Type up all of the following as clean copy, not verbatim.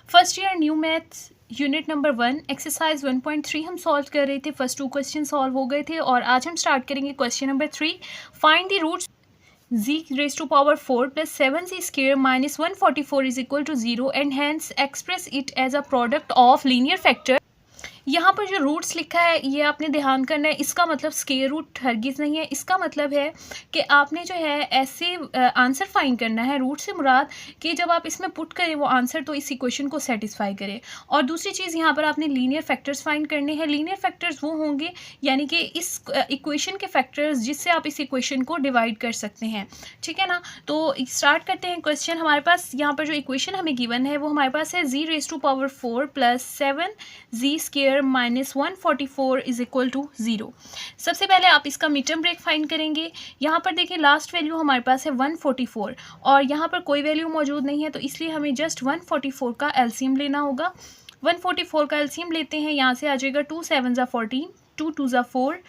First year new maths unit number 1 exercise 1.3 हम solve कर रहे थे। फर्स्ट 2 क्वेश्चन सॉल्व हो गए थे और आज हम स्टार्ट करेंगे question number 3। Find the roots z raised to power 4 plus 7z square minus 144 is equal to 0 and hence express it as a product of linear factor। यहाँ पर जो रूट्स लिखा है ये आपने ध्यान करना है, इसका मतलब स्क्वायर रूट हरगिज़ नहीं है। इसका मतलब है कि आपने जो है ऐसे आंसर फाइंड करना है। रूट से मुराद कि जब आप इसमें पुट करें वो आंसर तो इस इक्वेशन को सेटिस्फाई करे। और दूसरी चीज़ यहाँ पर आपने लीनियर फैक्टर्स फाइंड करने हैं। लीनियर फैक्टर्स वो होंगे यानी कि इस इक्वेशन के फैक्टर्स जिससे आप इस इक्वेशन को डिवाइड कर सकते हैं, ठीक है ना। तो स्टार्ट करते हैं क्वेश्चन। हमारे पास यहाँ पर जो इक्वेशन हमें गिवन है वो हमारे पास है z raised to power 4 plus 7z square minus 144 is equal to 0। सबसे पहले आप इसका मिड टर्म ब्रेक फाइंड करेंगे। यहाँ पर देखिए लास्ट वैल्यू हमारे पास है 144 और यहाँ पर कोई वैल्यू मौजूद नहीं है, तो इसलिए हमें जस्ट 144 का एलसीएम लेना होगा। 144 का एलसीएम लेते हैं, यहाँ से आ जाएगा 2 7 ज़ा 14, 2 2 ज़ा 4,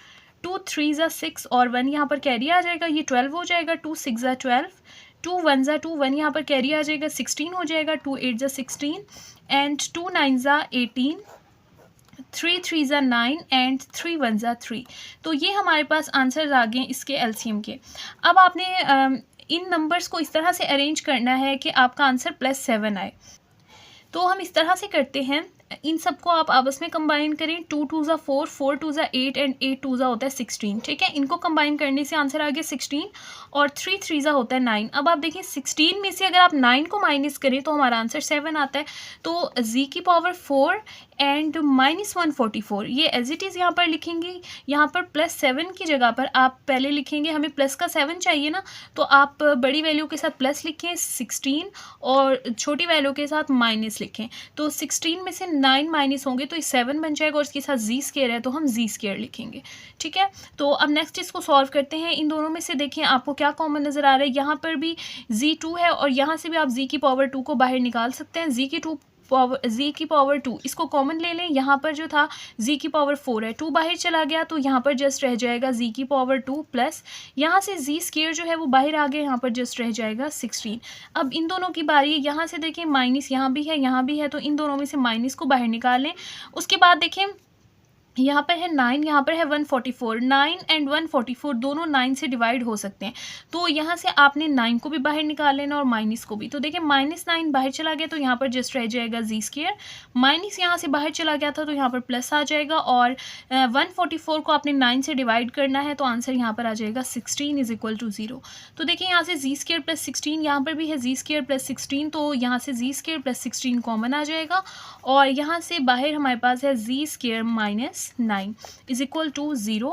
2 3 ज़ा 6 और 1 यहाँ पर कैरी आ जाएगा, ये 12 हो जाएगा। 2 6 ज़ा 12, 2 1 ज़ा 2, 1 यहाँ पर कैरी आ जाएगा, 16 हो जाएगा। 2 8 ज़ा 16 एंड 2 9 ज़ा 18, 3 3 ज़ा 9 एंड 3 1 ज़ा 3। तो ये हमारे पास आंसर आ गए इसके एलसीएम के। अब आपने इन नंबर्स को इस तरह से अरेंज करना है कि आपका आंसर +7 आए। तो हम इस तरह से करते हैं, इन सबको आप आपस में कंबाइन करें। 2 2 ज़ा 4, 4 2 ज़ा 8 एंड 8 2 ज़ा होता है 16, ठीक है। इनको कंबाइन करने से आंसर आ गया 16 और 3 3 ज़ा होता है 9। अब आप देखिए 16 में से अगर आप 9 को माइनस करें तो हमारा आंसर 7 आता है। तो z की पावर 4 एंड माइनस 144 ये एज इट इज़ यहाँ पर लिखेंगे। यहाँ पर +7 की जगह पर आप पहले लिखेंगे, हमें प्लस का 7 चाहिए ना, तो आप बड़ी वैल्यू के साथ प्लस लिखें 16 और छोटी वैल्यू के साथ माइनस लिखें। तो 16 में से 9 माइनस होंगे तो 7 बन जाएगा और इसके साथ जी स्क्वायर है तो हम जी स्क्वायर लिखेंगे, ठीक है। तो अब नेक्स्ट इसको सॉल्व करते हैं। इन दोनों में से देखें आपको क्या कॉमन नज़र आ रहा है। यहाँ पर भी z2 है और यहाँ से भी आप z की पावर 2 को बाहर निकाल सकते हैं। z की पावर 2 इसको कॉमन ले लें। यहाँ पर जो था z की पावर 4 है, 2 बाहर चला गया तो यहाँ पर जस्ट रह जाएगा z की पावर 2 प्लस यहाँ से z स्क्वायर जो है वो बाहर आ गया, यहाँ पर जस्ट रह जाएगा 16। अब इन दोनों की बारी है, यहाँ से देखें माइनस यहाँ भी है यहाँ भी है, तो इन दोनों में से माइनस को बाहर निकाल लें। उसके बाद देखें यहाँ पर है 9, यहाँ पर है 144। 9 एंड 144 दोनों 9 से डिवाइड हो सकते हैं, तो यहाँ से आपने 9 को भी बाहर निकाल लेना और माइनस को भी। तो देखिए -9 बाहर चला गया तो यहाँ पर जस्ट रह जाएगा जी स्क्वायर, माइनस यहाँ से बाहर चला गया था तो यहाँ पर प्लस आ जाएगा और 144 को आपने 9 से डिवाइड करना है तो आंसर यहाँ पर आ जाएगा 16 इज इक्वल टू 0। तो देखिए यहाँ से जी स्क्वायर प्लस 16, यहाँ पर भी है जी स्क्वायर प्लस 16, तो यहाँ से जी स्क्वायर प्लस 16 कॉमन आ जाएगा और यहाँ से बाहर हमारे पास है G square minus 9 is equal to 0।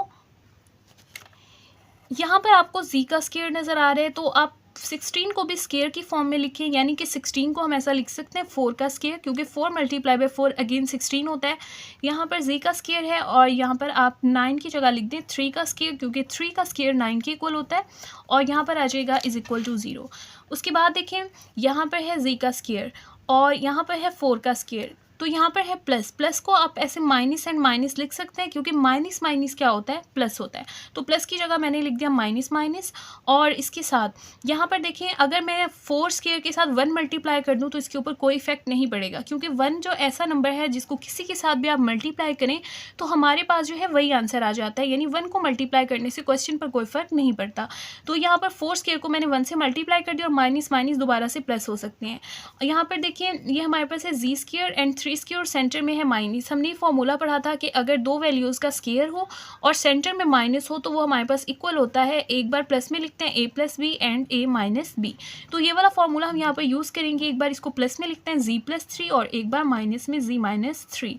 यहाँ पर आपको z का स्क्वायर नज़र आ रहा है तो आप 16 को भी स्क्वायर की फॉर्म में लिखें, यानी कि 16 को हम ऐसा लिख सकते हैं 4 का स्क्वायर, क्योंकि 4 मल्टीप्लाई बाय 4 अगेन 16 होता है। यहाँ पर z का स्क्वायर है और यहाँ पर आप 9 की जगह लिख दें 3 का स्क्वायर, क्योंकि 3 का स्क्वायर 9 के इक्वल होता है और यहाँ पर आ जाएगा इज इक्वल टू 0। उसके बाद देखें यहाँ पर है z का स्क्वायर और यहाँ पर है 4 का स्क्वायर, तो यहाँ पर है प्लस। प्लस को आप ऐसे माइनस एंड माइनस लिख सकते हैं, क्योंकि माइनस माइनस क्या होता है, प्लस होता है। तो प्लस की जगह मैंने लिख दिया माइनस माइनस और इसके साथ यहाँ पर देखिए अगर मैं 4 स्क्वायर के साथ 1 मल्टीप्लाई कर दूँ तो इसके ऊपर कोई इफेक्ट नहीं पड़ेगा, क्योंकि 1 जो ऐसा नंबर है जिसको किसी के साथ भी आप मल्टीप्लाई करें तो हमारे पास जो है वही आंसर आ जाता है, यानी 1 को मल्टीप्लाई करने से क्वेश्चन पर कोई फ़र्क नहीं पड़ता। तो यहाँ पर 4 स्क्वायर को मैंने 1 से मल्टीप्लाई कर दिया और माइनस माइनस दोबारा से प्लस हो सकते हैं। यहाँ पर देखिए ये हमारे पास है जी स्क्वायर एंड 3 स्क्वायर और सेंटर में है माइनस। हमने फॉर्मूला पढ़ा था कि अगर दो वैल्यूज़ का स्क्वायर हो और सेंटर में माइनस हो तो वो हमारे पास इक्वल होता है, एक बार प्लस में लिखते हैं a plus B and a minus B. तो ये वाला फॉर्मूला हम यहाँ पर यूज़ करेंगे, एक बार इसको प्लस में लिखते हैं z प्लस 3 और एक बार माइनस में z माइनस 3।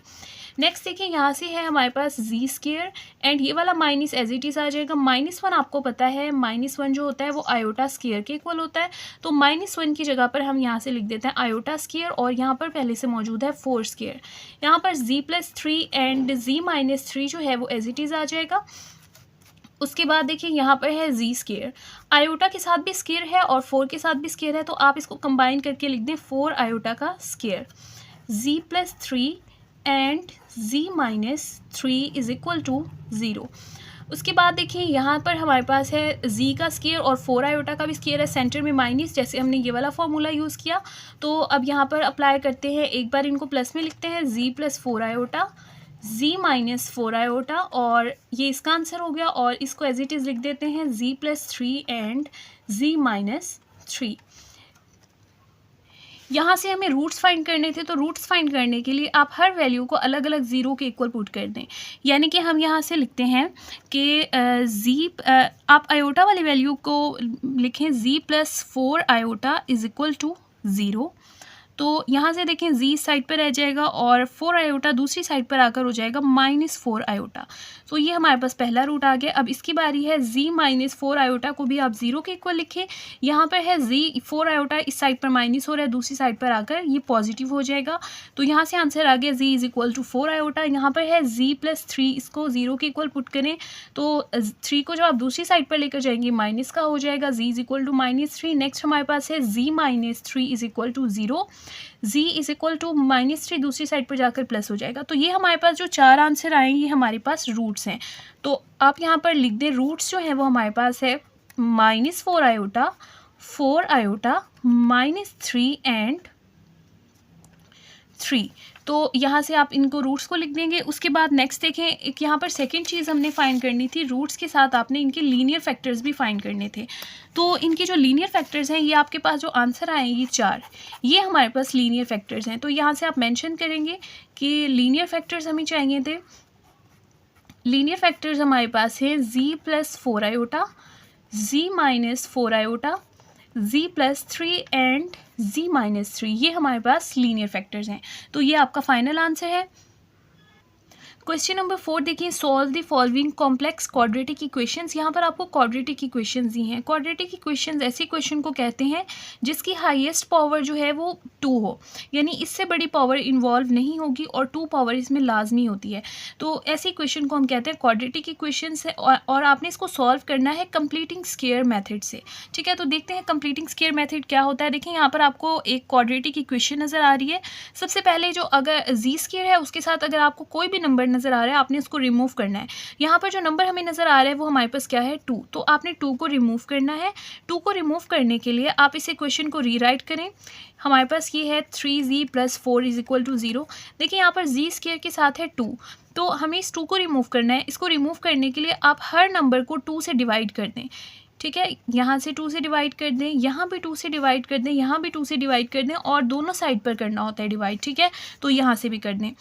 नेक्स्ट देखिए यहाँ से है हमारे पास जी स्क्वायर एंड ये वाला माइनस एज इट इज़ आ जाएगा। -1 आपको पता है, -1 जो होता है वो आयोटा स्क्वायर के इक्वल होता है, तो -1 की जगह पर हम यहाँ से लिख देते हैं आयोटा स्क्वायर और यहाँ पर पहले से मौजूद है 4 स्क्वायर। यहाँ पर z plus 3 and z minus 3 जो है वो एज इट इज़ आ जाएगा। उसके बाद देखिए यहाँ पर है जी स्क्वायर, आयोटा के साथ भी स्क्वायर है और 4 के साथ भी स्क्वायर है, तो आप इसको कंबाइन करके लिख दें 4 आयोटा का square. z plus 3 and z minus 3 is equal to 0। उसके बाद देखिए यहाँ पर हमारे पास है z का स्केयर और 4 आयोटा का भी स्केयर है, सेंटर में माइनस, जैसे हमने ये वाला फॉर्मूला यूज़ किया। तो अब यहाँ पर अप्लाई करते हैं, एक बार इनको प्लस में लिखते हैं, z plus 4 iota, z minus 4 iota, और ये इसका आंसर हो गया। और इसको एज इट इज़ लिख देते हैं z plus 3 and z minus 3। यहाँ से हमें रूट्स फाइंड करने थे, तो रूट्स फाइंड करने के लिए आप हर वैल्यू को अलग अलग ज़ीरो के इक्वल पुट कर दें। यानी कि हम यहाँ से लिखते हैं कि आप आयोटा वाली वैल्यू को लिखें z plus 4 iota is equal to 0। तो यहाँ से देखें z साइड पर रह जाएगा और 4 आयोटा दूसरी साइड पर आकर हो जाएगा -4 आयोटा। तो ये हमारे पास पहला रूट आ गया। अब इसकी बारी है z माइनस 4 आयोटा को भी आप 0 के इक्वल लिखें। यहाँ पर है z 4 आयोटा इस साइड पर माइनस हो रहा है, दूसरी साइड पर आकर ये पॉजिटिव हो जाएगा। तो यहाँ से आंसर आ गया z is equal to 4 iota. यहाँ पर है z प्लस 3, इसको 0 के इक्वल पुट करें तो 3 को जब आप दूसरी साइड पर लेकर जाएंगे माइनस का हो जाएगा, z is equal to -3। Next हमारे पास है z minus 3 is equal to 0, z is equal to -3 दूसरी साइड पर जाकर प्लस हो जाएगा। तो ये हमारे पास जो 4 आंसर आए ये हमारे पास रूट्स हैं। तो आप यहाँ पर लिख दें, रूट्स जो हैं वो हमारे पास है -4 आयोटा, 4 आयोटा, -3 एंड 3। तो यहाँ से आप इनको रूट्स को लिख देंगे। उसके बाद नेक्स्ट देखें, एक यहाँ पर सेकंड चीज़ हमने फाइंड करनी थी, रूट्स के साथ आपने इनके लीनियर फैक्टर्स भी फाइंड करने थे। तो इनके जो लीनियर फैक्टर्स हैं, ये आपके पास जो आंसर आए ये 4, ये हमारे पास लीनियर फैक्टर्स हैं। तो यहाँ से आप मेंशन करेंगे कि लीनियर फैक्टर्स हमें चाहिए थे। लीनियर फैक्टर्स हमारे पास है z plus 4 iota, z minus 4 iota, z plus 3 and z minus 3, ये हमारे पास लीनियर फैक्टर्स हैं। तो ये आपका फाइनल आंसर है। क्वेश्चन नंबर 4 देखिए, solve the following complex quadratic equations. यहाँ पर आपको क्वाड्रेटिक इक्वेशंस दी हैं। क्वाड्रेटिक इक्वेशंस ऐसी क्वेश्चन को कहते हैं जिसकी हाईएस्ट पावर जो है वो 2 हो, यानी इससे बड़ी पावर इन्वॉल्व नहीं होगी और 2 पावर इसमें लाजमी होती है। तो ऐसी इक्वेशन को हम कहते हैं क्वाड्रेटिक इक्वेशंस है। और आपने इसको सॉल्व करना है कंप्लीटिंग स्क्वायर मेथड से। ठीक है, तो देखते हैं कंप्लीटिंग स्क्वायर मेथड क्या होता है। देखिए यहाँ पर आपको एक क्वाड्रेटिक इक्वेशन नज़र आ रही है। सबसे पहले जो अगर जी स्क्वायर है उसके साथ अगर आपको कोई भी नंबर नज़र आ रहा है, आपने उसको रिमूव करना है। यहाँ पर जो नंबर हमें नज़र आ रहा है वो हमारे पास क्या है, 2। तो आपने 2 को रिमूव करना है। 2 को रिमूव करने के लिए आप इस इक्वेशन को रीराइट करें। हमारे पास ये है 3z plus 4 is equal to 0। देखिए यहाँ पर जी स्क्वायर के साथ है 2, तो हमें इस 2 को रिमूव करना है। इसको रिमूव करने के लिए आप हर नंबर को 2 से डिवाइड कर दें। ठीक है, यहाँ से 2 से डिवाइड कर दें, यहाँ भी 2 से डिवाइड कर दें, यहाँ भी 2 से डिवाइड कर दें, और दोनों साइड पर करना होता है डिवाइड। ठीक है, तो यहाँ से भी कर दें।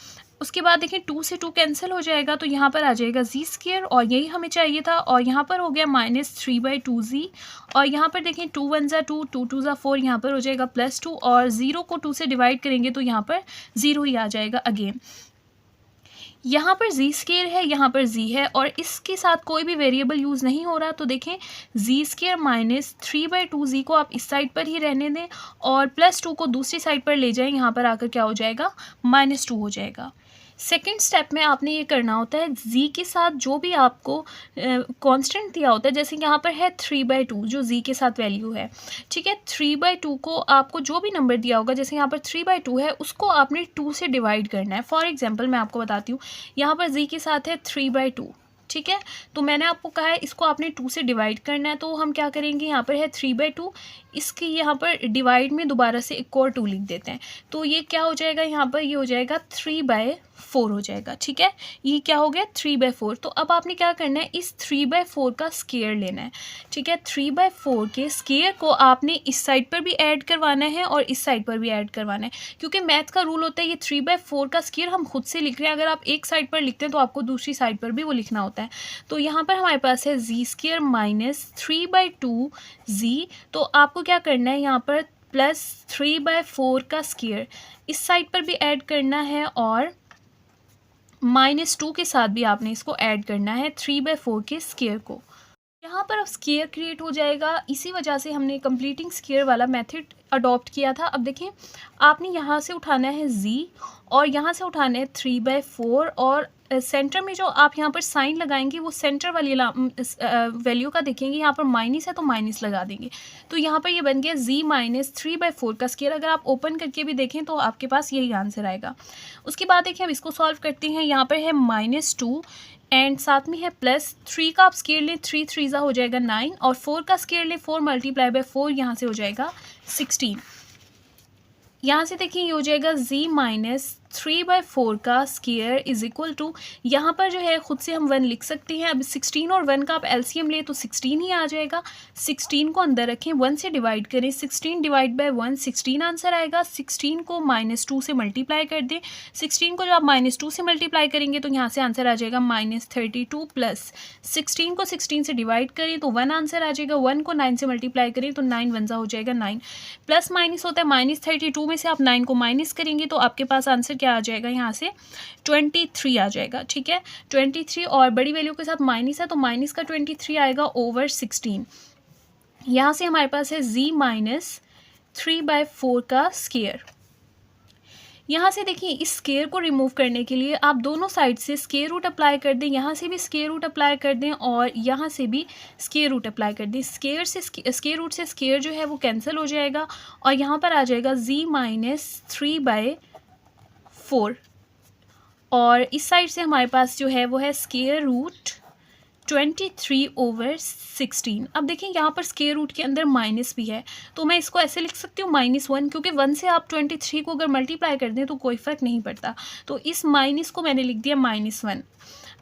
उसके बाद देखिए 2 से 2 कैंसिल हो जाएगा, तो यहाँ पर आ जाएगा जी स्क्वायर, और यही हमें चाहिए था। और यहाँ पर हो गया -3/2z, और यहाँ पर देखें 2 1 ज़ा 2, 2 2 ज़ा 4, यहाँ पर हो जाएगा +2, और 0 को 2 से डिवाइड करेंगे तो यहाँ पर 0 ही आ जाएगा अगेन। यहाँ पर जी स्क्वायर है, यहाँ पर जी है, और इसके साथ कोई भी वेरिएबल यूज़ नहीं हो रहा। तो देखें जी स्क्वायर -3/2z को आप इस साइड पर ही रहने दें और +2 को दूसरी साइड पर ले जाएं। यहाँ पर आकर क्या हो जाएगा, -2 हो जाएगा। सेकेंड स्टेप में आपने ये करना होता है, z के साथ जो भी आपको कांस्टेंट दिया होता है, जैसे यहाँ पर है 3/2 जो z के साथ वैल्यू है। ठीक है, 3/2 को आपको जो भी नंबर दिया होगा, जैसे यहाँ पर 3/2 है, उसको आपने 2 से डिवाइड करना है। फॉर एग्जांपल मैं आपको बताती हूँ, यहाँ पर z के साथ है 3/2। ठीक है, तो मैंने आपको कहा है इसको आपने 2 से डिवाइड करना है। तो हम क्या करेंगे, यहाँ पर है 3/2, इसकी यहाँ पर डिवाइड में दोबारा से एक और 2 लिख देते हैं। तो ये क्या हो जाएगा, यहाँ पर ये हो जाएगा 3/4 हो जाएगा। ठीक है, ये क्या हो गया 3/4। तो अब आपने क्या करना है, इस 3/4 का स्क्वायर लेना है। ठीक है, 3/4 के स्क्वायर को आपने इस साइड पर भी ऐड करवाना है और इस साइड पर भी ऐड करवाना है, क्योंकि मैथ का रूल होता है ये 3/4 का स्क्वायर हम खुद से लिख रहे हैं। अगर आप एक साइड पर लिखते हैं तो आपको दूसरी साइड पर भी वो लिखना होता है। तो यहाँ पर हमारे पास है जी स्क्वायर -3/2z। तो आपको क्या करना है, यहाँ पर +3/4 का स्क्वायर इस साइड पर भी ऐड करना है और -2 के साथ भी आपने इसको ऐड करना है 3/4 के स्क्वायर को। यहाँ पर अब स्क्वायर क्रिएट हो जाएगा। इसी वजह से हमने कंप्लीटिंग स्क्वायर वाला मेथड अडॉप्ट किया था। अब देखें, आपने यहाँ से उठाना है z और यहाँ से उठाना है 3/4, और सेंटर में जो आप यहाँ पर साइन लगाएंगे वो सेंटर वाली वैल्यू का देखेंगे, यहाँ पर माइनस है तो माइनस लगा देंगे। तो यहाँ पर ये बन गया z -3/4 का स्क्वायर। अगर आप ओपन करके भी देखें तो आपके पास यही आंसर आएगा। उसके बाद देखिए अब इसको सॉल्व करते हैं। यहाँ पर है -2, एंड साथ में है प्लस 3 का आप स्केयर लें, 3 3 हो जाएगा 9 और 4 का स्केयर लें, 4 मल्टीप्लाई बाय 4 यहाँ से हो जाएगा 16। यहाँ से देखिए ये हो जाएगा z माइनस 3/4 का स्केयर इज इक्वल टू, यहाँ पर जो है खुद से हम 1 लिख सकते हैं। अब 16 और 1 का आप एलसीएम लें तो 16 ही आ जाएगा। 16 को अंदर रखें, 1 से डिवाइड करें, 16 डिवाइड बाय 1 16 आंसर आएगा। 16 को -2 से मल्टीप्लाई कर दें, 16 को जब आप -2 से मल्टीप्लाई करेंगे तो यहाँ से आंसर आ जाएगा -32 प्लस 16 को 16 से डिवाइड करें तो 1 आंसर आ जाएगा। 1 को 9 से मल्टीप्लाई करें तो 9 1 हो जाएगा 9, प्लस माइनस होता है -32 में से आप 9 को माइनस करेंगे तो आपके पास आंसर क्या आ जाएगा, यहाँ से 23 आ जाएगा। ठीक है, 23 और बड़ी वैल्यू के साथ माइनस है तो माइनस का 23 आएगा ओवर 16। यहाँ से हमारे पास है z माइनस 3/4 का स्केयर। यहाँ से देखिए इस स्केयर को रिमूव करने के लिए आप दोनों साइड से स्केयर रूट अप्लाई कर दें, यहाँ से भी स्केयर रूट अप्लाई कर दें और यहाँ से भी स्केयर रूट अप्लाई कर दें। स्केयर रूट से स्केयर जो है वो कैंसिल हो जाएगा और यहाँ पर आ जाएगा z माइनस 3/4 और इस साइड से हमारे पास जो है वो है स्केयर रूट 23/16। अब देखिए यहाँ पर स्केयर रूट के अंदर माइनस भी है तो मैं इसको ऐसे लिख सकती हूँ -1, क्योंकि 1 से आप 23 को अगर मल्टीप्लाई कर दें तो कोई फ़र्क नहीं पड़ता, तो इस माइनस को मैंने लिख दिया -1।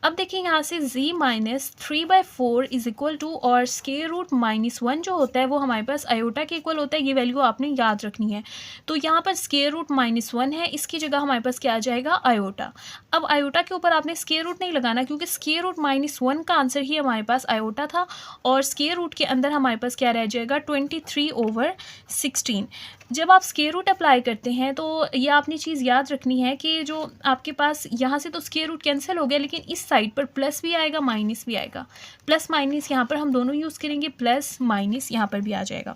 अब देखिए यहाँ से z minus 3/4 is equal to, और स्केयर रूट -1 जो होता है वो हमारे पास आयोटा के इक्वल होता है, ये वैल्यू आपने याद रखनी है। तो यहाँ पर स्केयर रूट -1 है, इसकी जगह हमारे पास क्या आ जाएगा, आयोटा। अब आयोटा के ऊपर आपने स्केयर रूट नहीं लगाना क्योंकि स्केयर रूट -1 का आंसर ही हमारे पास आयोटा था और स्केयर रूट के अंदर हमारे पास क्या रह जाएगा 23/16। जब आप स्केयर रूट अप्लाई करते हैं तो ये आपने चीज़ याद रखनी है कि जो आपके पास यहाँ से तो स्केयर रूट कैंसिल हो गया, लेकिन इस साइड पर प्लस भी आएगा माइनस भी आएगा। प्लस माइनस यहाँ पर हम दोनों यूज़ करेंगे, प्लस माइनस यहाँ पर भी आ जाएगा।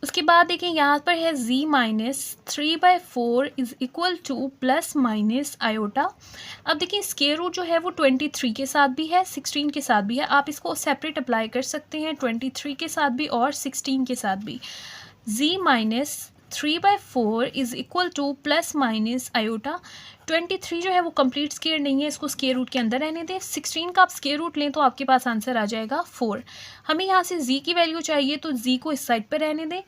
उसके बाद देखिए यहाँ पर है z minus 3/4 is equal to plus minus iota. अब देखिए स्केयर रूट जो है वो 23 के साथ भी है, 16 के साथ भी है, आप इसको सेपरेट अप्लाई कर सकते हैं 23 के साथ भी और 16 के साथ भी। z minus 3/4 is equal to plus minus iota. 23 जो है वो कंप्लीट स्केयर नहीं है, इसको स्केयर रूट के अंदर रहने दें। 16 का आप स्केयर रूट लें तो आपके पास आंसर आ जाएगा 4। हमें यहाँ से z की वैल्यू चाहिए तो z को इस साइड पर रहने दें।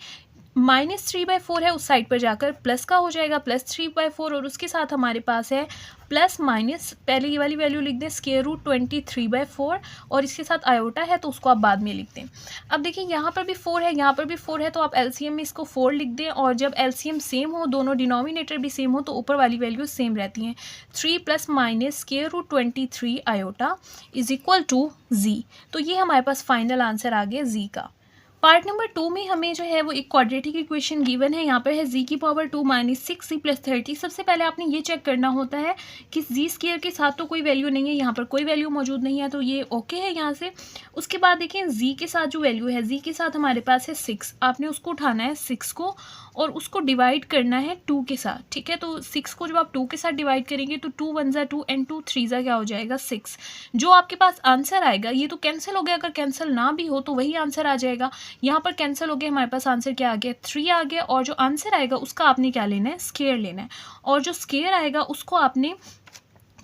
-3/4 है, उस साइड पर जाकर प्लस का हो जाएगा +3/4 और उसके साथ हमारे पास है प्लस माइनस, पहले ये वाली वैल्यू लिख दें स्केयर रूट 23/4 और इसके साथ आयोटा है तो उसको आप बाद में लिख दें। अब देखिए यहाँ पर भी 4 है, यहाँ पर भी 4 है, तो आप एलसीएम में इसको 4 लिख दें और जब एलसीएम सेम हो, दोनों डिनोमिनेटर भी सेम हो तो ऊपर वाली वैल्यू सेम रहती हैं। 3 plus minus square root 23 iota is equal to z। तो ये हमारे पास फाइनल आंसर आ गया z का। पार्ट नंबर 2 में हमें जो है वो एक क्वाड्रेटिक इक्वेशन गिवन है, यहाँ पर है z की पावर 2 माइनस 6c प्लस 30। सबसे पहले आपने ये चेक करना होता है कि z स्क्वायर के साथ तो कोई वैल्यू नहीं है, यहाँ पर कोई वैल्यू मौजूद नहीं है तो ये ओके है यहाँ से। उसके बाद देखें z के साथ जो वैल्यू है, z के साथ हमारे पास है 6, आपने उसको उठाना है 6 को और उसको डिवाइड करना है 2 के साथ। ठीक है, तो 6 को जब आप 2 के साथ डिवाइड करेंगे तो 2 1 ज़ा 2 एंड 2 3 ज़ा क्या हो जाएगा 6। जो आपके पास आंसर आएगा, ये तो कैंसिल हो गया, अगर कैंसिल ना भी हो तो वही आंसर आ जाएगा। यहाँ पर कैंसिल हो गया, हमारे पास आंसर क्या आ गया 3 आ गया और जो आंसर आएगा उसका आपने क्या लेना है, स्क्वायर लेना है और जो स्क्वायर आएगा उसको आपने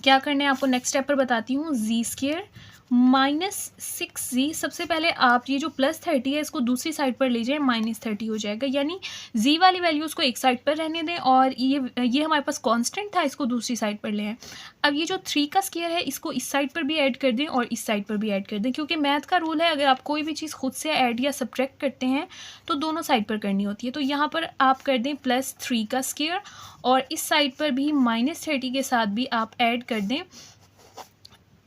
क्या करना है, आपको नेक्स्ट स्टेप पर बताती हूँ। z स्क्वायर -6z, सबसे पहले आप ये जो +30 है इसको दूसरी साइड पर ले जाएं, -30 हो जाएगा, यानी z वाली वैल्यूज़ को एक साइड पर रहने दें और ये हमारे पास कांस्टेंट था, इसको दूसरी साइड पर ले आएं। अब ये जो 3 का स्क्वायर है इसको इस साइड पर भी ऐड कर दें और इस साइड पर भी ऐड कर दें, क्योंकि मैथ का रूल है अगर आप कोई भी चीज़ खुद से ऐड या सब्ट्रैक्ट करते हैं तो दोनों साइड पर करनी होती है। तो यहाँ पर आप कर दें +3 का स्क्वायर और इस साइड पर भी -30 के साथ भी आप ऐड कर दें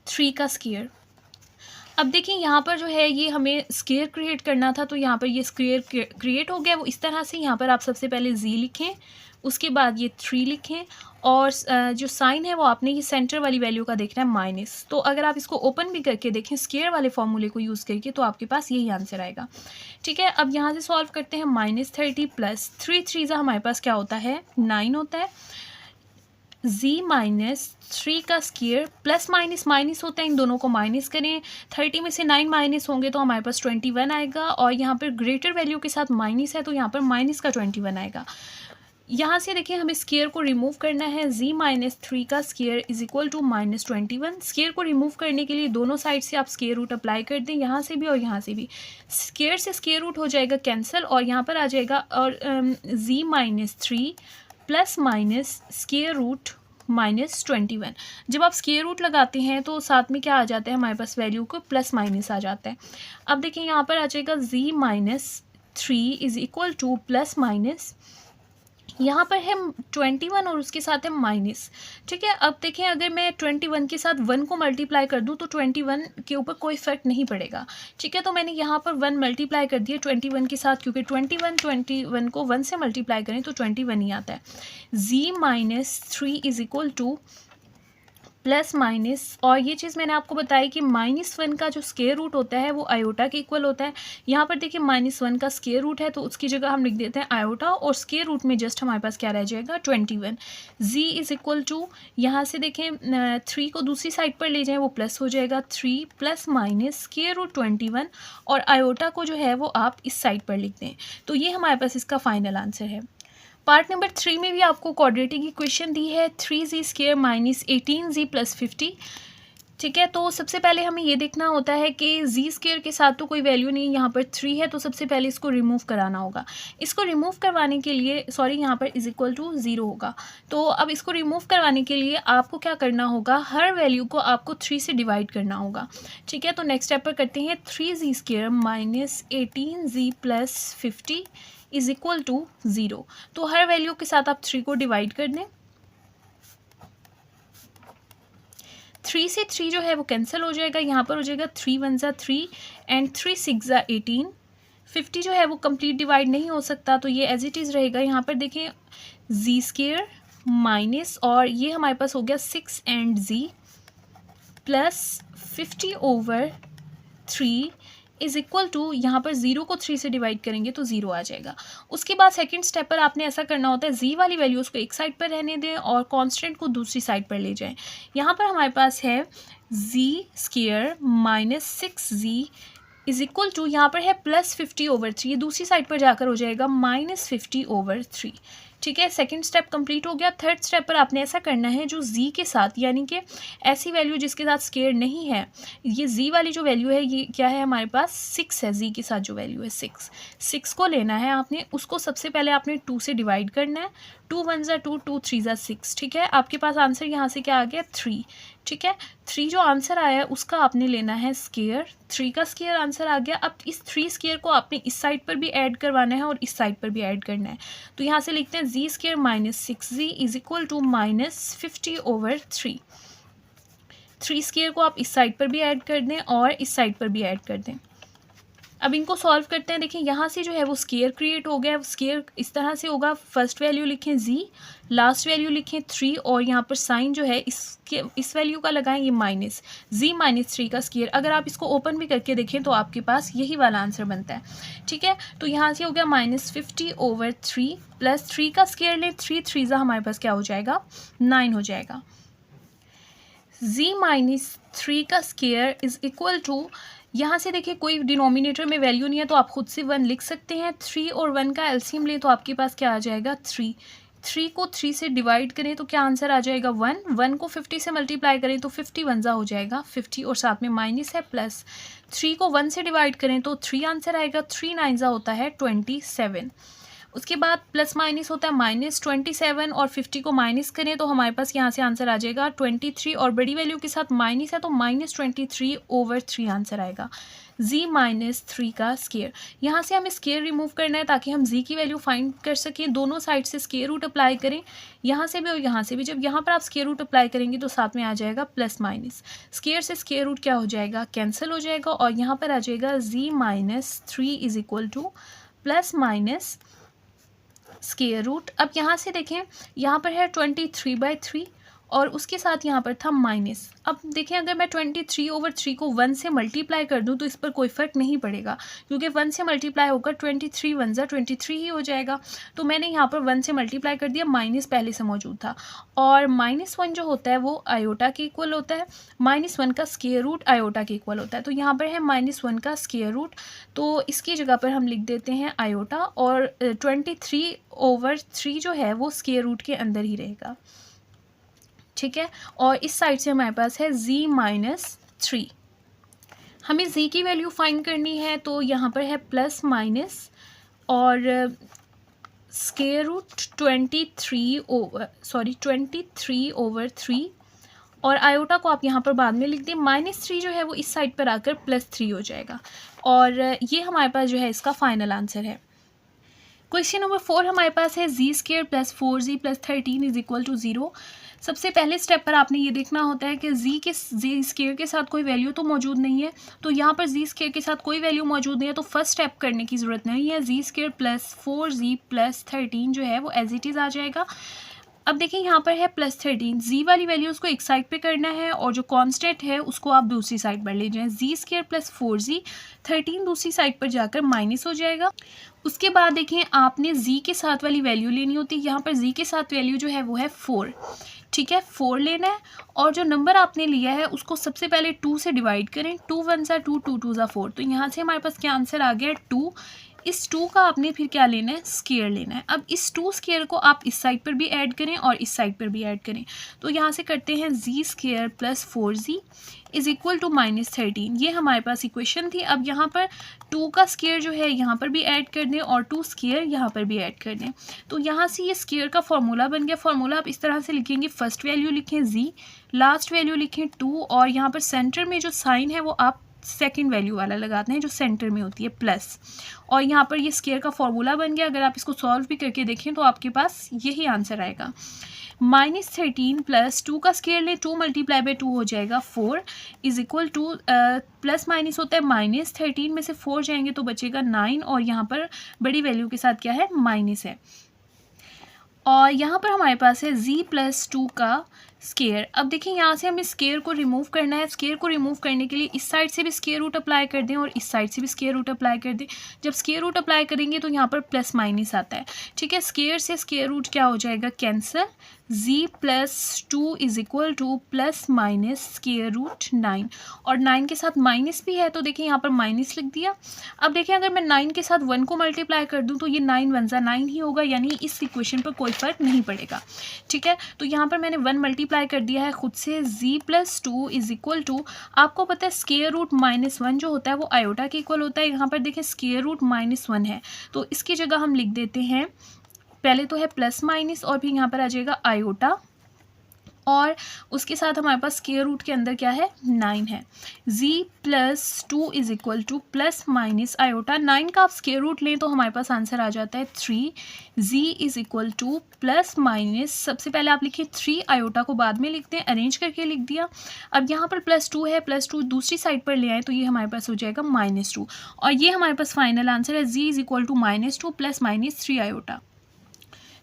3 का स्क्वायर। अब देखिए यहाँ पर जो है ये हमें स्क्वायर क्रिएट करना था, तो यहाँ पर ये स्क्वायर क्रिएट हो गया वो इस तरह से। यहाँ पर आप सबसे पहले z लिखें, उसके बाद ये 3 लिखें और जो साइन है वो आपने ये सेंटर वाली वैल्यू का देखना है माइनस। तो अगर आप इसको ओपन भी करके देखें स्क्वायर वाले फॉर्मूले को यूज़ करके तो आपके पास यही आंसर आएगा। ठीक है, अब यहाँ से सॉल्व करते हैं। -30 प्लस 3 3 ज़ा हमारे पास क्या होता है 9 होता है। z माइनस 3 का स्क्वायर प्लस माइनस माइनस होता है, इन दोनों को माइनस करें, 30 में से 9 माइनस होंगे तो हमारे पास 21 आएगा और यहाँ पर ग्रेटर वैल्यू के साथ माइनस है तो यहाँ पर माइनस का 21 आएगा। यहाँ से देखिए हमें स्केयर को रिमूव करना है। z माइनस 3 का square is equal to -21। Square को रिमूव करने के लिए दोनों साइड से आप स्केयर रूट अप्लाई कर दें, यहाँ से भी और यहाँ से भी। स्केयर से स्केयर रूट हो जाएगा कैंसिल और यहाँ पर आ जाएगा और z minus 3 plus minus square root -21। जब आप स्केयर रूट लगाते हैं तो साथ में क्या आ जाता है हमारे पास वैल्यू को प्लस माइनस आ जाता है। अब देखिए यहाँ पर आ जाएगा z minus 3 is equal to plus minus, यहाँ पर है 21 और उसके साथ है माइनस। ठीक है, अब देखें अगर मैं 21 के साथ 1 को मल्टीप्लाई कर दूँ तो 21 के ऊपर कोई इफेक्ट नहीं पड़ेगा। ठीक है, तो मैंने यहाँ पर 1 मल्टीप्लाई कर दिया 21 के साथ, क्योंकि 21 को 1 से मल्टीप्लाई करें तो 21 ही आता है। z minus 3 is equal to plus minus, और ये चीज़ मैंने आपको बताई कि -1 का जो स्केयर रूट होता है वो आयोटा के इक्वल होता है। यहाँ पर देखिए -1 का स्केयर रूट है तो उसकी जगह हम लिख देते हैं आयोटा, और स्केयर रूट में जस्ट हमारे पास क्या रह जाएगा 21। z इज इक्वल टू, यहाँ से देखें 3 को दूसरी साइड पर ले जाएं वो प्लस हो जाएगा 3 प्लस माइनस स्केयर रूट 21, और आयोटा को जो है वो आप इस साइड पर लिख दें। तो ये हमारे पास इसका फाइनल आंसर है। पार्ट नंबर 3 में भी आपको क्वाड्रेटिक इक्वेशन दी है 3z square minus 18z plus 50। ठीक है, तो सबसे पहले हमें ये देखना होता है कि z स्क्वायर के साथ तो कोई वैल्यू नहीं, यहाँ पर 3 है तो सबसे पहले इसको रिमूव कराना होगा। इसको रिमूव करवाने के लिए यहाँ पर इज इक्वल टू 0 होगा। तो अब इसको रिमूव करवाने के लिए आपको क्या करना होगा, हर वैल्यू को आपको 3 से डिवाइड करना होगा। ठीक है, तो नेक्स्ट स्टेप पर करते हैं 3z square minus 18z plus 50 is equal to 0। तो हर वैल्यू के साथ आप 3 को डिवाइड कर दें। 3 से 3 जो है वो कैंसिल हो जाएगा, यहाँ पर हो जाएगा 3 1 ज़ा 3 एंड 3 6 ज़ा 18। 50 जो है वो कंप्लीट डिवाइड नहीं हो सकता तो ये एज इट इज़ रहेगा। यहाँ पर देखें z स्क्वायर माइनस, और ये हमारे पास हो गया 6 and z plus 50 over 3 is equal to, यहाँ पर 0 को 3 से डिवाइड करेंगे तो 0 आ जाएगा। उसके बाद सेकंड स्टेप पर आपने ऐसा करना होता है, z वाली वैल्यूज़ को एक साइड पर रहने दें और कांस्टेंट को दूसरी साइड पर ले जाएं। यहाँ पर हमारे पास है z square minus 6z is equal to, यहाँ पर है प्लस 50 ओवर 3, ये दूसरी साइड पर जाकर हो जाएगा माइनस 50 ओवर 3। ठीक है, सेकंड स्टेप कंप्लीट हो गया। थर्ड स्टेप पर आपने ऐसा करना है, जो z के साथ यानी कि ऐसी वैल्यू जिसके साथ स्केयर नहीं है, ये z वाली जो वैल्यू है ये क्या है हमारे पास 6 है। z के साथ जो वैल्यू है 6 को लेना है आपने, उसको सबसे पहले आपने 2 से डिवाइड करना है। 2 1 ज़ा 2 2 3 ज़ा 6। ठीक है, आपके पास आंसर यहाँ से क्या आ गया 3। ठीक है, 3 जो आंसर आया है उसका आपने लेना है स्केयर। 3 का स्केयर आंसर आ गया। अब इस 3 स्केयर को आपने इस साइड पर भी ऐड करवाना है और इस साइड पर भी ऐड करना है। तो यहाँ से लिखते हैं z square minus 6z is equal to minus 50 over 3। 3 square को आप इस साइड पर भी ऐड कर दें और इस साइड पर भी ऐड कर दें। अब इनको सॉल्व करते हैं। देखिए यहाँ से जो है वो स्केयर क्रिएट हो गया। स्केयर इस तरह से होगा, फर्स्ट वैल्यू लिखें z, लास्ट वैल्यू लिखें 3, और यहाँ पर साइन जो है इस वैल्यू का लगाएं ये माइनस, z माइनस 3 का स्केयर। अगर आप इसको ओपन भी करके देखें तो आपके पास यही वाला आंसर बनता है। ठीक है, तो यहाँ से हो गया माइनस 50 ओवर 3 प्लस 3 का स्केयर लें, 3 3 ज़ा हमारे पास क्या हो जाएगा 9 हो जाएगा। z माइनस 3 का स्केयर इज इक्वल टू, यहाँ से देखिए कोई डिनोमिनेटर में वैल्यू नहीं है तो आप खुद से 1 लिख सकते हैं। 3 और 1 का एलसीएम लें तो आपके पास क्या आ जाएगा 3। 3 को 3 से डिवाइड करें तो क्या आंसर आ जाएगा 1। 1 को 50 से मल्टीप्लाई करें तो 50 1 ज़ा हो जाएगा 50, और साथ में माइनस है प्लस। 3 को 1 से डिवाइड करें तो 3 आंसर आएगा, 3 9 ज़ा होता है 27। उसके बाद प्लस माइनस होता है माइनस 27, और 50 को माइनस करें तो हमारे पास यहाँ से आंसर आ जाएगा 23, और बड़ी वैल्यू के साथ माइनस है तो माइनस 23 ओवर 3 आंसर आएगा। z माइनस 3 का स्केयर, यहाँ से हमें स्केयर रिमूव करना है ताकि हम z की वैल्यू फाइंड कर सकें। दोनों साइड से स्केयर रूट अप्लाई करें, यहाँ से भी और यहाँ से भी। जब यहाँ पर आप स्केयर रूट अप्लाई करेंगे तो साथ में आ जाएगा प्लस माइनस, स्केयर से स्केयर रूट क्या हो जाएगा कैंसिल हो जाएगा, और यहाँ पर आ जाएगा z minus 3 is equal to plus minus square root. अब यहाँ से देखें, यहाँ पर है 23/3 और उसके साथ यहाँ पर था माइनस। अब देखें अगर मैं 23/3 को 1 से मल्टीप्लाई कर दूँ तो इस पर कोई फ़र्क नहीं पड़ेगा, क्योंकि 1 से मल्टीप्लाई होकर 23 1 ज़ा 23 ही हो जाएगा। तो मैंने यहाँ पर 1 से मल्टीप्लाई कर दिया, माइनस पहले से मौजूद था, और -1 जो होता है वो आयोटा के इक्वल होता है, -1 का स्क्वायर रूट आयोटा के इक्वल होता है। तो यहाँ पर है -1 का स्क्वायर रूट, तो इसकी जगह पर हम लिख देते हैं आयोटा, और 23/3 जो है वो स्क्वायर रूट के अंदर ही रहेगा, ठीक है। और इस साइड से हमारे पास है z-3। हमें z की वैल्यू फाइंड करनी है, तो यहाँ पर है प्लस माइनस और स्क्वायर रूट 23/3 और आयोटा को आप यहाँ पर बाद में लिख दें। -3 जो है वो इस साइड पर आकर +3 हो जाएगा, और ये हमारे पास जो है इसका फाइनल आंसर है। क्वेश्चन नंबर 4 हमारे पास है z² + 4z + 13 = 0। सबसे पहले स्टेप पर आपने ये देखना होता है कि z² के साथ कोई वैल्यू तो मौजूद नहीं है, तो यहाँ पर z² के साथ कोई वैल्यू मौजूद नहीं है, तो फर्स्ट स्टेप करने की ज़रूरत नहीं है। z² + 4z + 13 जो है वो एज इट इज़ आ जाएगा। अब देखिए यहाँ पर है +13, z वाली वैल्यू उसको एक साइड पे करना है, और जो कांस्टेंट है उसको आप दूसरी साइड पर ले जाएं। z² + 4z 13 दूसरी साइड पर जाकर माइनस हो जाएगा। उसके बाद देखें आपने z के साथ वाली वैल्यू लेनी होती है। यहाँ पर z के साथ वैल्यू जो है वो है 4, ठीक है, 4 लेना है, और जो नंबर आपने लिया है उसको सबसे पहले 2 से डिवाइड करें। 2 1 ज़ा 2, 2 2 ज़ा 4, तो यहाँ से हमारे पास क्या आंसर आ गया 2। इस 2 का आपने फिर क्या लेना है, स्क्वायर लेना है। अब इस 2 स्क्वायर को आप इस साइड पर भी ऐड करें और इस साइड पर भी ऐड करें, तो यहाँ से करते हैं z² + 4z = -13। ये हमारे पास इक्वेशन थी। अब यहाँ पर 2 का स्क्वायर जो है यहाँ पर भी ऐड कर दें, और 2 स्क्वायर यहाँ पर भी ऐड कर दें, तो यहाँ से ये स्क्वायर का फॉर्मूला बन गया। फॉर्मूला आप इस तरह से लिखेंगे, फर्स्ट वैल्यू लिखें z, लास्ट वैल्यू लिखें 2, और यहाँ पर सेंटर में जो साइन है वो आप सेकंड वैल्यू वाला लगाते हैं जो सेंटर में होती है प्लस, और यहाँ पर ये स्क्वायर का फॉर्मूला बन गया। अगर आप इसको सॉल्व भी करके देखें तो आपके पास यही आंसर आएगा। -13 + 2 का स्क्वायर लें, 2 × 2 हो जाएगा 4 = प्लस माइनस होता है -13 में से 4 जाएंगे तो बचेगा 9, और यहाँ पर बड़ी वैल्यू के साथ क्या है, माइनस है। और यहाँ पर हमारे पास है z + 2 का स्क्वायर। अब देखिए यहाँ से हमें स्क्वायर को रिमूव करना है। स्क्वायर को रिमूव करने के लिए इस साइड से भी स्क्वायर रूट अप्लाई कर दें और इस साइड से भी स्क्वायर रूट अप्लाई कर दें। जब स्क्वायर रूट अप्लाई करेंगे तो यहाँ पर प्लस माइनस आता है, ठीक है। स्क्वायर से स्क्वायर रूट क्या हो जाएगा, कैंसिल। z + 2 = ±√9, और 9 के साथ माइनस भी है तो देखिए यहाँ पर माइनस लिख दिया। अब देखिए अगर मैं 9 के साथ 1 को मल्टीप्लाई कर दूँ तो ये 9 1 ज़ा 9 ही होगा, यानी इस इक्वेशन पर कोई फ़र्क नहीं पड़ेगा, ठीक है। तो यहाँ पर मैंने 1 मल्टीप्लाई कर दिया है खुद से। z + 2 = आपको पता है स्क्वायर रूट -1 जो होता है वो आयोटा के इक्वल होता है। यहाँ पर देखिए स्क्वायर रूट -1 है, तो इसकी जगह हम लिख देते हैं, पहले तो है प्लस माइनस और फिर यहाँ पर आ जाएगा आयोटा, और उसके साथ हमारे पास स्क्वायर रूट के अंदर क्या है, 9 है। z + 2 = प्लस माइनस आयोटा, 9 का आप स्क्वायर रूट लें तो हमारे पास आंसर आ जाता है 3। z = प्लस माइनस, सबसे पहले आप लिखिए 3, आयोटा को बाद में लिखते हैं, अरेंज करके लिख दिया। अब यहाँ पर +2 है, +2 दूसरी साइड पर ले आए तो ये हमारे पास हो जाएगा -2, और ये हमारे पास फाइनल आंसर है। z = -2 + -3 iota.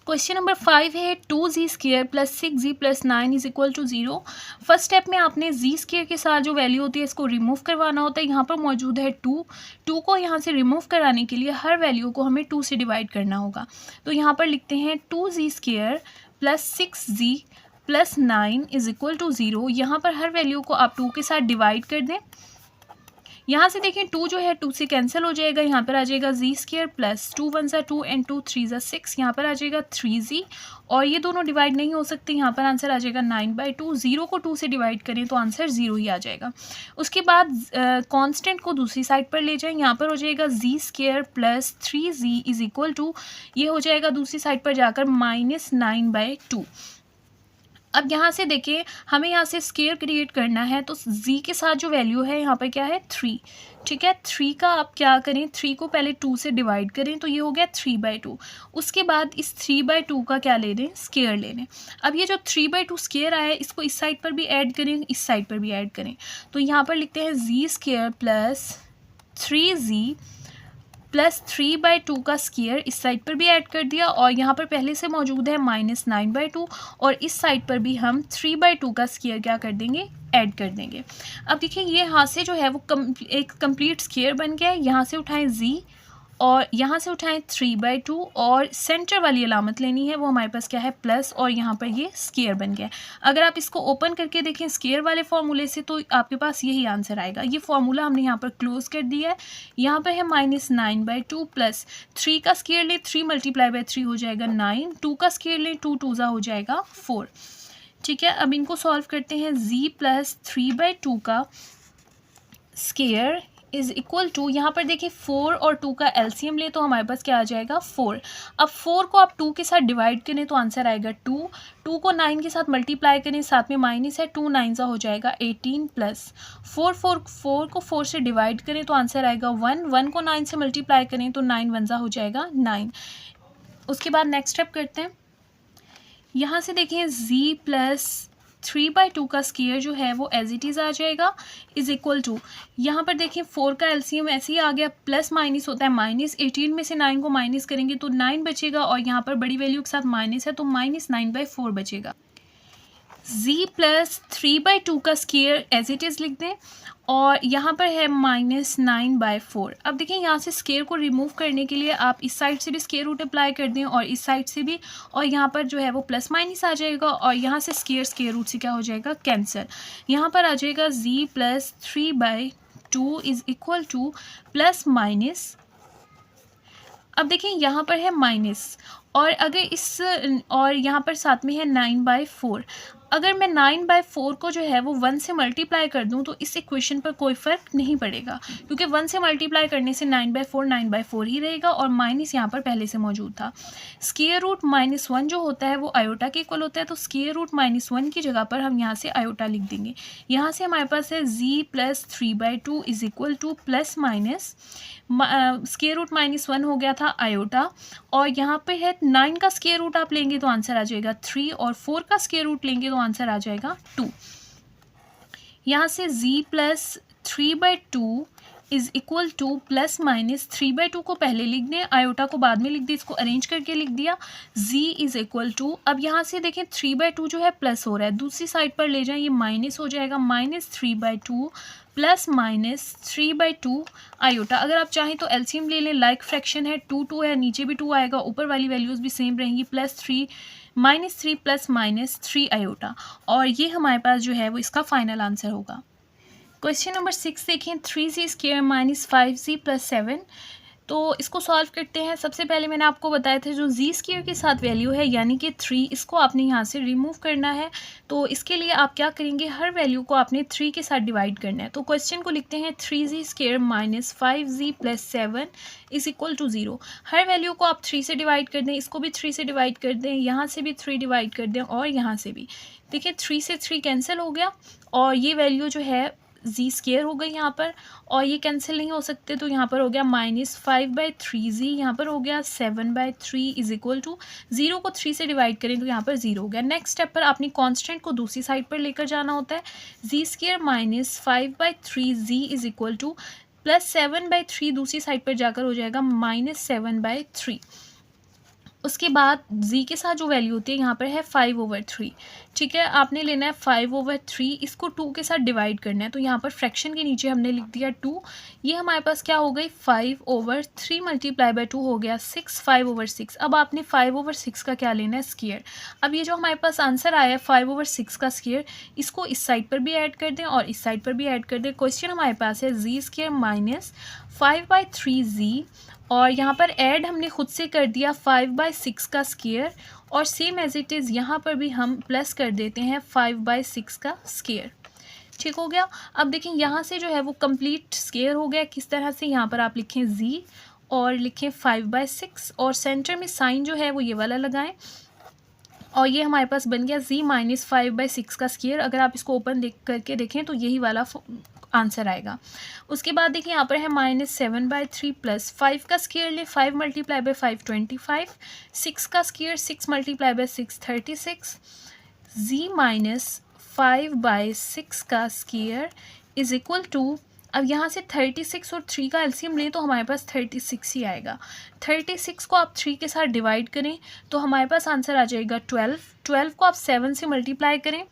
क्वेश्चन नंबर 5 है 2z² + 6z + 9 = 0। फर्स्ट स्टेप में आपने z² के साथ जो वैल्यू होती है इसको रिमूव करवाना होता है। यहाँ पर मौजूद है 2 को यहाँ से रिमूव कराने के लिए हर वैल्यू को हमें 2 से डिवाइड करना होगा। तो यहाँ पर लिखते हैं 2z² + 6z + 9 = 0। यहाँ पर हर वैल्यू को आप 2 के साथ डिवाइड कर दें। यहाँ से देखें 2 जो है 2 से कैंसिल हो जाएगा, यहाँ पर आ जाएगा z² + 2 1 ज़ा 2 एंड 2 3 ज़ा 6, यहाँ पर आ जाएगा 3z, और ये दोनों डिवाइड नहीं हो सकते, यहाँ पर आंसर आ जाएगा 9/2। 0 को 2 से डिवाइड करें तो आंसर 0 ही आ जाएगा। उसके बाद कांस्टेंट को दूसरी साइड पर ले जाएं, यहाँ पर हो जाएगा z² + 3z ये हो जाएगा दूसरी साइड पर जाकर -9/2। अब यहाँ से देखिए हमें यहाँ से स्क्वायर क्रिएट करना है, तो z के साथ जो वैल्यू है यहाँ पर क्या है 3, ठीक है। 3 का आप क्या करें, 3 को पहले 2 से डिवाइड करें तो ये हो गया 3/2। उसके बाद इस 3/2 का क्या ले लें, स्क्वायर ले लें। अब ये जो 3/2 स्क्वायर आया है इसको इस साइड पर भी ऐड करें, इस साइड पर भी ऐड करें, तो यहाँ पर लिखते हैं z² + 3z +3/2 का स्क्वायर इस साइड पर भी ऐड कर दिया और यहाँ पर पहले से मौजूद है -9/2 और इस साइड पर भी हम 3/2 का स्क्वायर क्या कर देंगे, ऐड कर देंगे। अब देखिए ये यहाँ से जो है वो एक कंप्लीट स्क्वायर बन गया है। यहाँ से उठाएं z और यहाँ से उठाएं 3/2 और सेंटर वाली अलामत लेनी है, वो हमारे पास क्या है प्लस, और यहाँ पर ये स्क्वायर बन गया है। अगर आप इसको ओपन करके देखें स्क्वायर वाले फार्मूले से तो आपके पास यही आंसर आएगा। ये फार्मूला हमने यहाँ पर क्लोज कर दिया है। यहाँ पर है -9/2 प्लस 3 का स्क्वायर ले 3 × 3 हो जाएगा 9, 2 का स्क्वायर ले 2 2 हो जाएगा 4। ठीक है, अब इनको सॉल्व करते हैं। z + 3/2 का स्क्वायर इज इक्वल टू, यहाँ पर देखिए 4 और 2 का एलसीएम ले तो हमारे पास क्या आ जाएगा 4। अब 4 को आप 2 के साथ डिवाइड करें तो आंसर आएगा 2, 2 को 9 के साथ मल्टीप्लाई करें, साथ में माइनस है, 2 9 हो जाएगा 18 प्लस 4 को 4 से डिवाइड करें तो आंसर आएगा 1, 1 को 9 से मल्टीप्लाई करें तो 9 1 हो जाएगा 9। उसके बाद नेक्स्ट स्टेप करते हैं। यहाँ से देखिए z + 3/2 का स्क्वायर जो है वो एज इट इज़ आ जाएगा इज इक्वल टू, यहाँ पर देखिए 4 का एलसीएम ऐसे ही आ गया, प्लस माइनस होता है माइनस, 18 में से 9 को माइनस करेंगे तो 9 बचेगा और यहाँ पर बड़ी वैल्यू के साथ माइनस है तो -9/4 बचेगा। z + 3/2 का स्क्वायर एज इट इज़ लिख दें और यहाँ पर है -9/4। अब देखिए यहाँ से स्क्वायर को रिमूव करने के लिए आप इस साइड से भी स्क्वायर रूट अप्लाई कर दें और इस साइड से भी, और यहाँ पर जो है वो प्लस माइनस आ जाएगा और यहाँ से स्क्वायर रूट से क्या हो जाएगा कैंसिल। यहाँ पर आ जाएगा z + 3/2 is equal to plus minus, अब देखिए यहाँ पर है माइनस और अगर इस, और यहाँ पर साथ में है 9/4। अगर मैं 9/4 को जो है वो 1 से मल्टीप्लाई कर दूं तो इस इक्वेशन पर कोई फ़र्क नहीं पड़ेगा, क्योंकि 1 से मल्टीप्लाई करने से 9/4 ही रहेगा और माइनस यहाँ पर पहले से मौजूद था। स्क्वायर रूट -1 जो होता है वो आयोटा के इक्वल होता है, तो स्क्वायर रूट -1 की जगह पर हम यहाँ से आयोटा लिख देंगे। यहाँ से हमारे पास है z + 3/2 is equal to plus minus, square root -1 हो गया था आयोटा, और यहाँ पे है 9 का स्क्वायर रूट आप लेंगे तो आंसर आ जाएगा 3 और 4 का स्क्वायर रूट लेंगे तो आंसर आ जाएगा 2। यहाँ से z + 3/2 is equal to plus minus 3/2 को पहले लिख दें, आयोटा को बाद में लिख दें, इसको अरेंज करके लिख दिया। z इज इक्वल टू, अब यहाँ से देखें 3/2 जो है प्लस हो रहा है, दूसरी साइड पर ले जाएं, ये माइनस हो जाएगा, -3/2 प्लस -3/2 आयोटा। अगर आप चाहें तो एलसीएम ले लें, लाइक फ्रैक्शन है, 2 2 है, नीचे भी 2 आएगा, ऊपर वाली वैल्यूज़ भी सेम रहेंगी, +3 -3 प्लस -3 आयोटा, और ये हमारे पास जो है वो इसका फाइनल आंसर होगा। क्वेश्चन नंबर 6 देखें, 3z² - 5z + 7। तो इसको सॉल्व करते हैं। सबसे पहले मैंने आपको बताया था जो z² के साथ वैल्यू है यानी कि 3, इसको आपने यहाँ से रिमूव करना है। तो इसके लिए आप क्या करेंगे, हर वैल्यू को आपने 3 के साथ डिवाइड करना है। तो क्वेश्चन को लिखते हैं 3z² - 5z + 7 is equal to 0। हर वैल्यू को आप 3 से डिवाइड कर दें, इसको भी 3 से डिवाइड कर दें, यहाँ से भी 3 डिवाइड कर दें और यहाँ से भी। देखिए 3 से 3 कैंसिल हो गया और ये वैल्यू जो है z² हो गई यहाँ पर, और ये कैंसिल नहीं हो सकते तो यहाँ पर हो गया -5/3z, यहाँ पर हो गया 7/3 इज इक्वल टू 0 को 3 से डिवाइड करें तो यहाँ पर 0 हो गया। नेक्स्ट स्टेप पर आपने कांस्टेंट को दूसरी साइड पर लेकर जाना होता है। z² - 5/3z is equal to +7/3 दूसरी साइड पर जाकर हो जाएगा -7/3। उसके बाद z के साथ जो वैल्यू होती है यहाँ पर है 5/3। ठीक है, आपने लेना है 5/3, इसको 2 के साथ डिवाइड करना है, तो यहाँ पर फ्रैक्शन के नीचे हमने लिख दिया 2। ये हमारे पास क्या हो गई 5/3 × 2 हो गया 6, 5/6। अब आपने 5/6 का क्या लेना है स्क्वायर। अब ये जो हमारे पास आंसर आया है 5/6 का स्क्वायर, इसको इस साइड पर भी ऐड कर दें और इस साइड पर भी ऐड कर दें। क्वेश्चन हमारे पास है z² - 5/3z, और यहाँ पर ऐड हमने खुद से कर दिया 5/6 का स्क्वायर, और सेम एज इट इज़ यहाँ पर भी हम प्लस कर देते हैं 5/6 का स्क्वायर। ठीक हो गया। अब देखें यहाँ से जो है वो कंप्लीट स्क्वायर हो गया। किस तरह से, यहाँ पर आप लिखें z और लिखें 5/6 और सेंटर में साइन जो है वो ये वाला लगाएं, और ये हमारे पास बन गया z - 5/6 का स्क्वायर। अगर आप इसको ओपन करके देखें तो यही वाला आंसर आएगा। उसके बाद देखिए यहाँ पर है -7/3 प्लस 5 का स्क्वायर ले, 5 × 5 25, 6 का स्क्वायर 6 × 6 36, z - 5/6 का स्क्वायर इज इक्वल टू अब यहाँ से 36 और 3 का एलसीएम लें तो हमारे पास 36 ही आएगा। 36 को आप 3 के साथ डिवाइड करें तो हमारे पास आंसर आ जाएगा 12। 12 को आप 7 से मल्टीप्लाई करें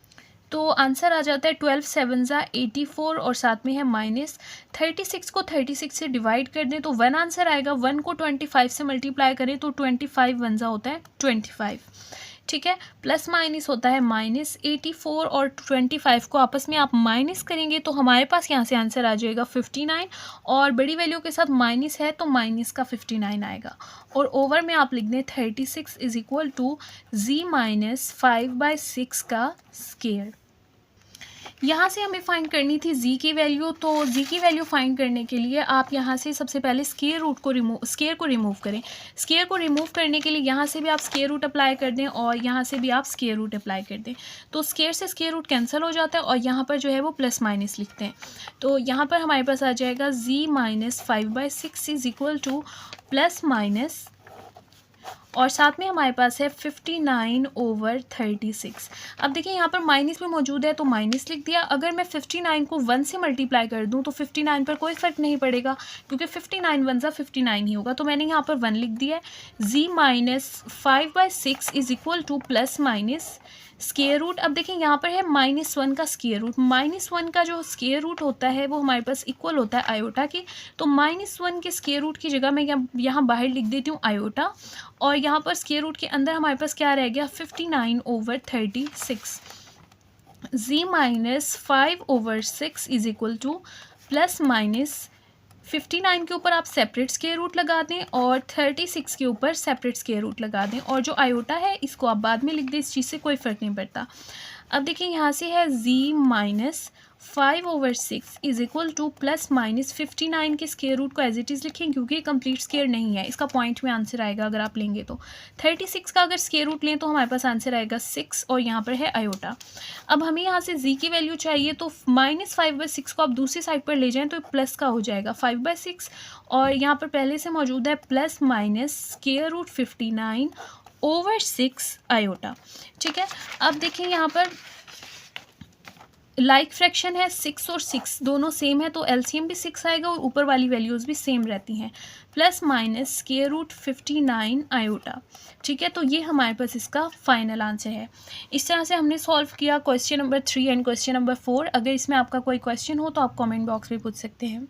तो आंसर आ जाता है 12 7 ज़ा 84 और साथ में है माइनस। 36 को 36 से डिवाइड कर दें तो 1 आंसर आएगा। 1 को 25 से मल्टीप्लाई करें तो 25 1 ज़ा होता है 25, ठीक है। प्लस माइनस होता है माइनस। 84 और 25 को आपस में आप माइनस करेंगे तो हमारे पास यहाँ से आंसर आ जाएगा 59 और बड़ी वैल्यू के साथ माइनस है तो माइनस का 59 आएगा। और ओवर में आप लिख दें 36 is equal to z minus 5/6 का स्क्वायर। यहाँ से हमें फाइंड करनी थी z की वैल्यू, तो z की वैल्यू फाइंड करने के लिए आप यहाँ से सबसे पहले स्क्वायर को रिमूव करें। स्क्वायर को रिमूव करने के लिए यहाँ से भी आप स्क्वायर रूट अप्लाई कर दें और यहाँ से भी आप स्क्वायर रूट अप्लाई कर दें तो स्क्वायर से स्क्वायर रूट कैंसिल हो जाता है और यहाँ पर जो है वो प्लस माइनस लिखते हैं। तो यहाँ पर हमारे पास आ जाएगा z minus 5/6 is equal to plus minus और साथ में हमारे पास है 59/36। अब देखिए यहाँ पर माइनस भी मौजूद है तो माइनस लिख दिया। अगर मैं 59 को 1 से मल्टीप्लाई कर दूँ तो 59 पर कोई फ़र्क नहीं पड़ेगा क्योंकि 59 1 ज़ा 59 ही होगा, तो मैंने यहाँ पर 1 लिख दिया है। z minus 5/6 is equal to plus minus square root. अब देखिए यहाँ पर है -1 का स्क्वायर रूट। -1 का जो स्क्वायर रूट होता है वो हमारे पास इक्वल होता है आयोटा की, तो -1 के स्क्वायर रूट की जगह मैं यहाँ बाहर लिख देती हूँ आयोटा और यहाँ पर स्क्वायर रूट के अंदर हमारे पास क्या रह गया 59/36। z minus 5/6 is equal to plus minus 59 के ऊपर आप सेपरेट स्क्वायर रूट लगा दें और 36 के ऊपर सेपरेट स्क्वायर रूट लगा दें और जो आयोटा है इसको आप बाद में लिख दें, इस चीज़ से कोई फ़र्क नहीं पड़ता। अब देखिए यहाँ से है z minus 5/6 is equal to plus minus 59 के स्क्वायर रूट को एज इट इज़ लिखें क्योंकि कंप्लीट स्क्वायर नहीं है, इसका पॉइंट में आंसर आएगा अगर आप लेंगे तो। 36 का अगर स्क्वायर रूट लें तो हमारे पास आंसर आएगा 6 और यहाँ पर है आयोटा। अब हमें यहाँ से z की वैल्यू चाहिए तो -5/6 को आप दूसरी साइड पर ले जाएं तो प्लस का हो जाएगा 5/6 और यहाँ पर पहले से मौजूद है plus minus square root 59/6 iota, ठीक है। अब देखिए यहाँ पर लाइक फ्रैक्शन है 6 और 6 दोनों सेम है तो एलसीएम भी 6 आएगा और ऊपर वाली वैल्यूज़ भी सेम रहती हैं। Plus minus square root 59 iota, ठीक है। तो ये हमारे पास इसका फाइनल आंसर है। इस तरह से हमने सॉल्व किया question number 3 and question number 4। अगर इसमें आपका कोई क्वेश्चन हो तो आप कमेंट बॉक्स में पूछ सकते हैं।